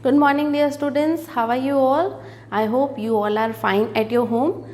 Good morning, dear students. How are you all? I hope you all are fine at your home.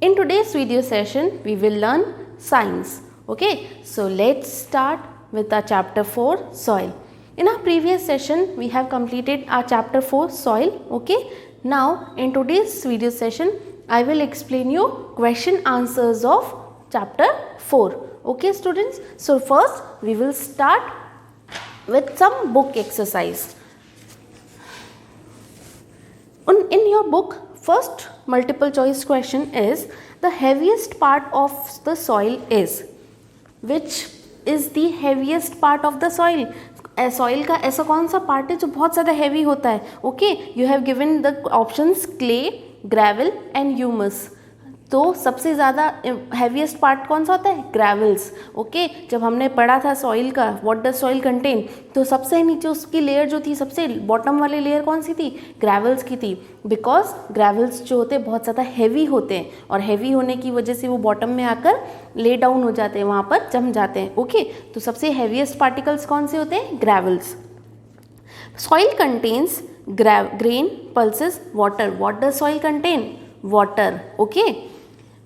In today's video session, we will learn science. Okay, so let's start with our chapter 4 soil. In our previous session, we have completed our chapter 4 soil. Okay, now in today's video session, I will explain you question answers of chapter 4. Okay, students. So first, we will start with some book exercise. In your book, first multiple choice question is the heaviest part of the soil is. Which is the heaviest part of the soil? Soil का ऐसा कौन सा part है जो बहुत ज़्यादा heavy होता है? Okay, you have given the options clay, gravel and humus. तो सबसे ज़्यादा हैवीएस्ट पार्ट कौन सा होता है? ग्रेवल्स. ओके, जब हमने पढ़ा था सॉइल का व्हाट डज सॉइल कंटेन, तो सबसे नीचे उसकी लेयर जो थी, सबसे बॉटम वाली लेयर कौन सी थी? ग्रेवल्स की थी. बिकॉज ग्रेवल्स जो होते हैं बहुत ज़्यादा हैवी होते हैं और हैवी होने की वजह से वो बॉटम में आकर ले डाउन हो जाते हैं, वहाँ पर जम जाते हैं. ओके, तो सबसे हैवीएस्ट पार्टिकल्स कौन से होते हैं? Gravels. Soil contains grain, pulses, water. What does soil contain? Water. Okay.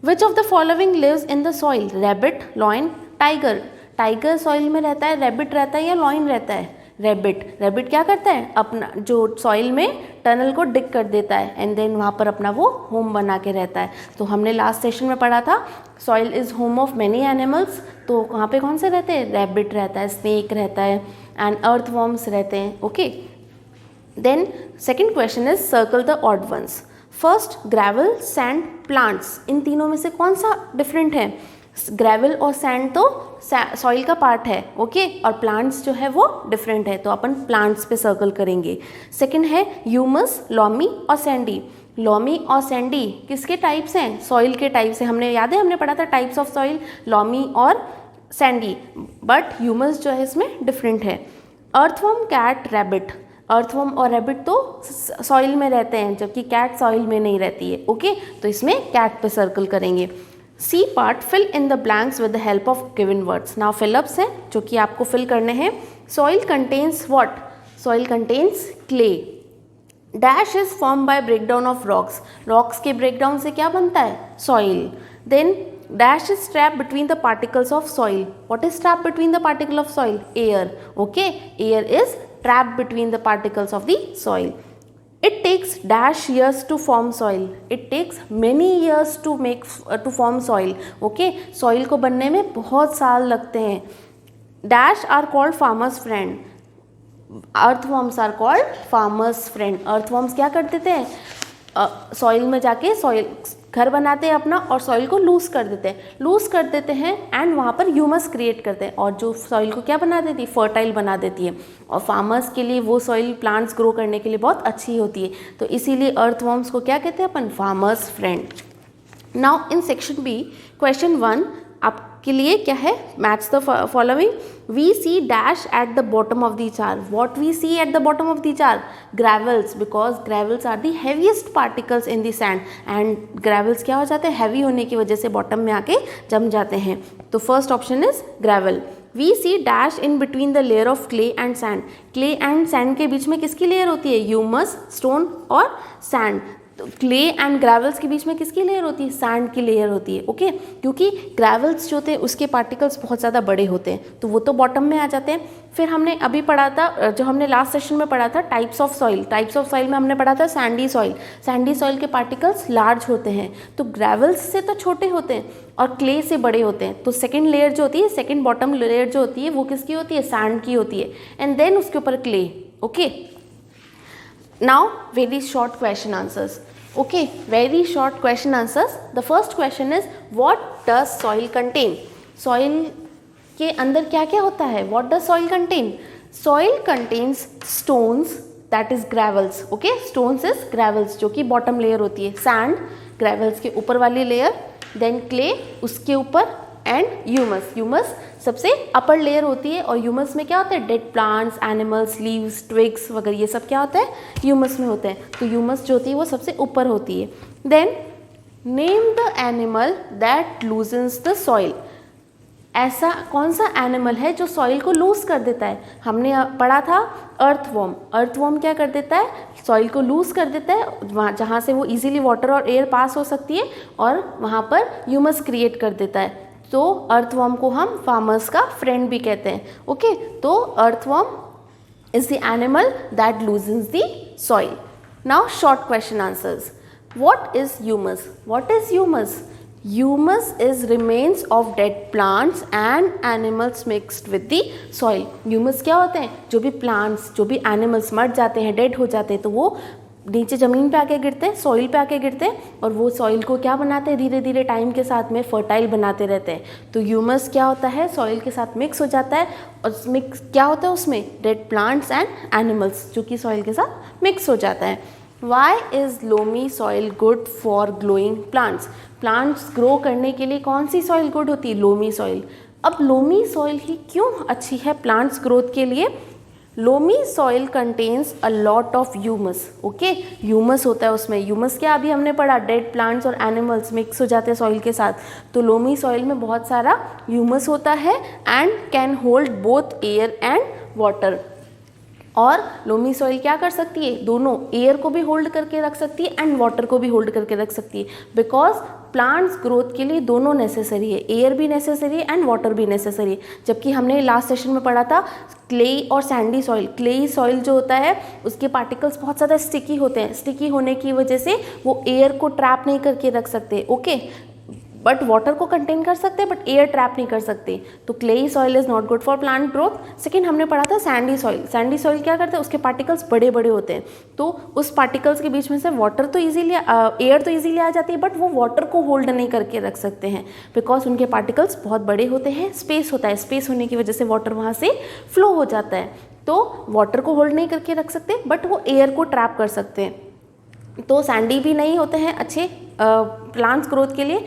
Which of the following lives in the soil? Rabbit, lion, tiger. Tiger soil में रहता है, रैबिट रहता है या लॉइन रहता है? रैबिट. रैबिट क्या करता है? अपना जो सॉइल में टनल को डिग कर देता है एंड देन वहाँ पर अपना वो होम बना के रहता है. तो हमने लास्ट सेशन में पढ़ा था soil is home of many animals. तो वहाँ पे कौन से रहते हैं? रैबिट रहता है, स्नेक रहता है एंड अर्थवॉर्म्स रहते हैं. Okay, then second question is circle the odd ones. First, gravel, sand, plants. इन तीनों में से कौन सा डिफरेंट है? ग्रेवल और सैंड तो सॉइल का पार्ट है. ओके, और प्लांट्स जो है वो डिफरेंट है, तो अपन प्लांट्स पे सर्कल करेंगे. सेकंड है ह्यूमस, लॉमी और सैंडी. लॉमी और सैंडी किसके टाइप्स हैं? सॉइल के टाइप्स हैं. हमने याद है, हमने पढ़ा था टाइप्स ऑफ सॉइल, लॉमी और सैंडी. बट ह्यूमस जो है इसमें डिफरेंट है. Earthworm, cat, rabbit. अर्थवर्म और रैबिट तो सॉइल में रहते हैं जबकि कैट सॉइल में नहीं रहती है. ओके, तो इसमें कैट पे सर्कल करेंगे. C part, fill in the blanks with the help of given words. Now fill ups हैं जो कि आपको फिल करने हैं. Soil contains what? Soil contains clay. Dash is form by breakdown of rocks. Rocks के breakdown से क्या बनता है? Soil. Then dash is trap between the particles of soil. What is trap between the particle of soil? Air. Okay, air is trapped between the particles of the soil. It takes dash years to form soil. It takes many years to form soil. Okay, soil को बनने में बहुत साल लगते हैं. Dash are called farmers friend. Earthworms are called farmers friend. Earthworms क्या कर देते हैं? सॉइल में जाके सॉइल घर बनाते हैं अपना और सॉइल को लूज कर देते हैं एंड वहाँ पर ह्यूमस क्रिएट करते हैं और जो सॉइल को क्या बना देती है? फर्टाइल बना देती है. और फार्मर्स के लिए वो सॉइल प्लांट्स ग्रो करने के लिए बहुत अच्छी होती है. तो इसीलिए अर्थवर्म्स को क्या कहते हैं अपन? Farmers friend. Now in section B, question 1 आपके लिए क्या है? Match the following. We see dash at the bottom of the jar. What we see at the bottom of the jar? Gravels, because gravels are the heaviest particles in the sand and gravels क्या हो जाते हैं? Heavy होने की वजह से bottom में आके जम जाते हैं. तो first option is gravel. We see dash in between the layer of clay and sand. Clay and sand के बीच में किसकी लेयर होती है? ह्यूमस, स्टोन और सैंड. क्ले एंड ग्रेवल्स के बीच में किसकी लेयर होती है? सैंड की लेयर होती है. ओके, क्योंकि ग्रेवल्स जो होते हैं उसके पार्टिकल्स बहुत ज़्यादा बड़े होते हैं तो वो तो बॉटम में आ जाते हैं. फिर हमने अभी पढ़ा था, जो हमने लास्ट सेशन में पढ़ा था, types of soil. Types of soil में हमने पढ़ा था सैंडी सॉइल. सैंडी सॉइल के पार्टिकल्स लार्ज होते हैं, तो ग्रेवल्स से तो छोटे होते हैं और क्ले से बड़े होते हैं. तो सेकेंड लेयर जो होती है, सेकेंड बॉटम लेयर जो होती है वो किसकी होती है? सैंड की होती है एंड देन उसके ऊपर clay. Okay, now very short question answers. Okay, very short question answers. The first question is what does soil contain? Soil के अंदर क्या क्या होता है? What does soil contain? Soil contains stones, that is gravels. Okay, stones is gravels जो कि bottom layer होती है. Sand, gravels के ऊपर वाली layer, then clay उसके ऊपर एंड ह्यूमस सबसे अपर लेयर होती है. और ह्यूमस में क्या होता है? Dead plants, animals, leaves, twigs वगैरह ये सब क्या होता है? ह्यूमस में होते हैं. तो ह्यूमस जो होती है वो सबसे ऊपर होती है. Then name the animal that loosens the soil. ऐसा कौन सा एनिमल है जो सॉइल को लूज कर देता है? हमने पढ़ा था अर्थवर्म। अर्थवर्म क्या कर देता है? सॉइल को लूज कर देता है, वहाँ जहाँ से वो इजीली वाटर और एयर पास हो सकती है, और वहाँ पर ह्यूमस क्रिएट कर देता है। तो अर्थवर्म को हम फार्मर्स का फ्रेंड भी कहते हैं। ओके, तो earthworm is the animal that loosens the soil. Now short question answers. What is humus? What is humus? Humus is remains of dead plants and animals mixed with the soil. Humus क्या होते हैं? जो भी plants, जो भी animals मर जाते हैं, dead हो जाते हैं, तो वो नीचे ज़मीन पे आके गिरते हैं, सॉइल पे आके गिरते हैं, और वो सॉइल को क्या बनाते हैं? धीरे धीरे टाइम के साथ में फर्टाइल बनाते रहते हैं। तो ह्यूमस क्या होता है? सॉइल के साथ मिक्स हो जाता है, और मिक्स क्या होता है उसमें? डेड प्लांट्स एंड एनिमल्स, जो कि सॉइल के साथ मिक्स हो जाता है। Why is loamy soil good for growing plants? Plants grow करने के लिए कौन सी सॉइल गुड होती है? Loamy soil. अब लोमी सॉइल ही क्यों अच्छी है प्लांट्स ग्रोथ के लिए? Loamy soil contains a lot of humus. Okay, humus होता है उसमें। ह्यूमस क्या अभी हमने पढ़ा? डेड प्लांट्स और एनिमल्स मिक्स हो जाते हैं सॉइल के साथ। तो लोमी सॉइल में बहुत सारा ह्यूमस होता है and can hold both air and water. और लोमी सॉइल क्या कर सकती है? दोनों, एयर को भी होल्ड करके रख सकती है एंड वाटर को भी होल्ड करके रख सकती है, बिकॉज प्लांट्स ग्रोथ के लिए दोनों नेसेसरी है, एयर भी नेसेसरी है एंड वाटर भी नेसेसरी है। जबकि हमने लास्ट सेशन में पढ़ा था क्ले और सैंडी सॉइल। क्लेई सॉइल जो होता है उसके पार्टिकल्स बहुत ज़्यादा स्टिकी होते हैं, स्टिकी होने की वजह से वो एयर को ट्रैप नहीं करके रख सकते। ओके, बट वाटर को कंटेन कर सकते हैं, बट एयर ट्रैप नहीं कर सकते। तो clayey soil is not good for plant growth. Second हमने पढ़ा था सैंडी सॉइल। सैंडी सॉइल क्या करते हैं? उसके पार्टिकल्स बड़े बड़े होते हैं, तो उस पार्टिकल्स के बीच में से वाटर तो ईजिली एयर तो ईजिली आ जाती है, बट वो वाटर को होल्ड नहीं करके रख सकते हैं, बिकॉज उनके पार्टिकल्स बहुत बड़े होते हैं, स्पेस होता है, स्पेस होने की वजह से वाटर वहाँ से फ्लो हो जाता है। तो वाटर को होल्ड नहीं करके रख सकते, बट वो एयर को ट्रैप कर सकते हैं। तो सैंडी भी नहीं होते हैं अच्छे प्लांट्स ग्रोथ के लिए।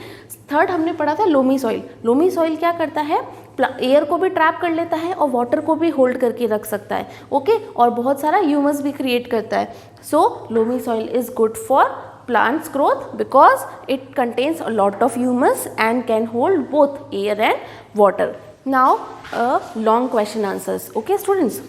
थर्ड हमने पढ़ा था लोमी सॉइल। लोमी सॉइल क्या करता है? एयर को भी ट्रैप कर लेता है और वाटर को भी होल्ड करके रख सकता है। ओके, और बहुत सारा ह्यूमस भी क्रिएट करता है। So loamy soil is good for plants growth because it contains a lot of humus and can hold both air and water. Now long question answers. Okay students,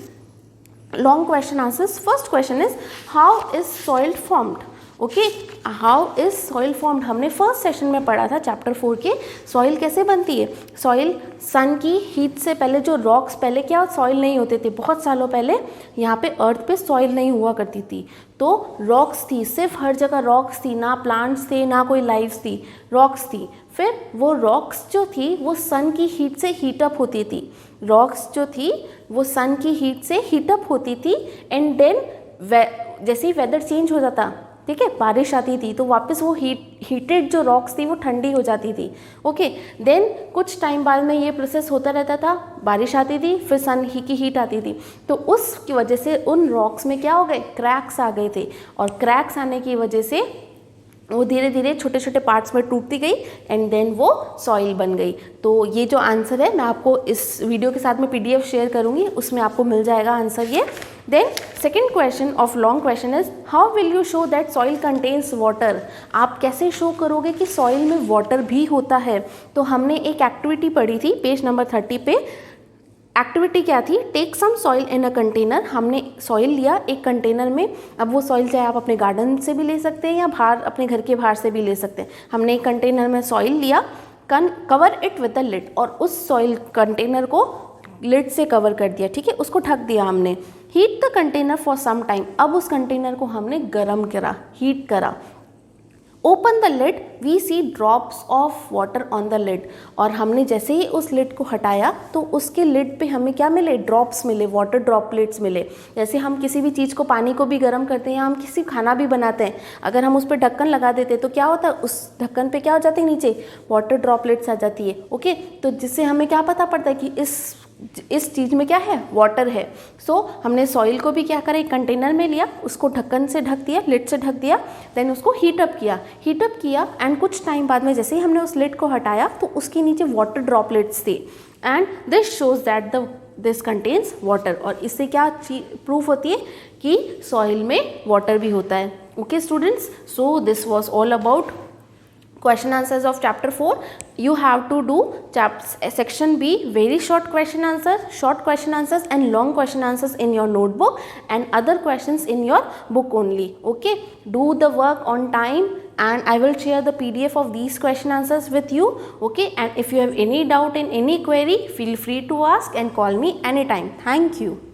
long question answers. First question is how is soil formed? Okay, how is soil formed? हमने first session में पढ़ा था chapter 4 के, soil कैसे बनती है। Soil सन की heat से पहले, जो रॉक्स पहले क्या सॉइल नहीं होते थे, बहुत सालों पहले यहाँ पे अर्थ पे सॉइल नहीं हुआ करती थी, तो रॉक्स थी, सिर्फ हर जगह रॉक्स थी, ना प्लांट्स थे ना कोई लाइफ्स थी, रॉक्स थी। फिर वो रॉक्स जो थी वो सन की हीट से हीटअप होती थी, रॉक्स जो थी वो सन की हीट से हीटअप होती थी, एंड देन जैसे ही वेदर चेंज हो जाता, ठीक है, बारिश आती थी, तो वापस वो हीटेड जो रॉक्स थी वो ठंडी हो जाती थी। ओके, देन कुछ टाइम बाद में ये प्रोसेस होता रहता था, बारिश आती थी, फिर सन की हीट आती थी, तो उसकी वजह से उन रॉक्स में क्या हो गए? क्रैक्स आ गए थे, और क्रैक्स आने की वजह से वो धीरे धीरे छोटे छोटे पार्ट्स में टूटती गई एंड देन वो सॉइल बन गई। तो ये जो आंसर है मैं आपको इस वीडियो के साथ में PDF शेयर करूँगी, उसमें आपको मिल जाएगा आंसर ये। Then second question of long question is how will you show that soil contains water? आप कैसे शो करोगे कि सॉइल में वाटर भी होता है? तो हमने एक एक्टिविटी पढ़ी थी पेज नंबर 30 पे। एक्टिविटी क्या थी? Take some soil in a container. हमने सॉइल लिया एक कंटेनर में, अब वो सॉइल चाहे आप अपने गार्डन से भी ले सकते हैं या बाहर अपने घर के बाहर से भी ले सकते हैं। हमने एक कंटेनर में सॉइल लिया, cover it with the lid, और उस सॉइल कंटेनर को लिड से कवर कर दिया, ठीक है, उसको ढक दिया हमने। Heat the container for some time, अब उस कंटेनर को हमने गर्म करा, हीट करा। Open the lid, we see drops of water on the lid, और हमने जैसे ही उस लिड को हटाया तो उसके लिड पे हमें क्या मिले? ड्रॉप्स मिले, वाटर ड्रॉपलेट्स मिले। जैसे हम किसी भी चीज़ को, पानी को भी गर्म करते हैं या हम किसी खाना भी बनाते हैं, अगर हम उस पर ढक्कन लगा देते तो क्या होता है? उस ढक्कन पे क्या हो जाती है? नीचे वाटर ड्रॉपलेट्स आ जाती है। ओके, तो जिससे हमें क्या पता पड़ता है कि इस चीज़ में क्या है? वाटर है। सो हमने सॉइल को भी क्या करा? एक कंटेनर में लिया, उसको ढक्कन से ढक दिया, लिड से ढक दिया, देन उसको हीटअप किया एंड कुछ टाइम बाद में जैसे ही हमने उस लिड को हटाया तो उसके नीचे वाटर ड्रॉपलेट्स थे, and this shows that this contains water. और इससे क्या प्रूफ होती है कि सॉइल में वाटर भी होता है। Okay students, so this was all about question answers of chapter 4, you have to do section B, very short question answers and long question answers in your notebook, and other questions in your book only. Okay, do the work on time, and I will share the PDF of these question answers with you. Okay, and if you have any doubt in any query, feel free to ask and call me anytime. Thank you.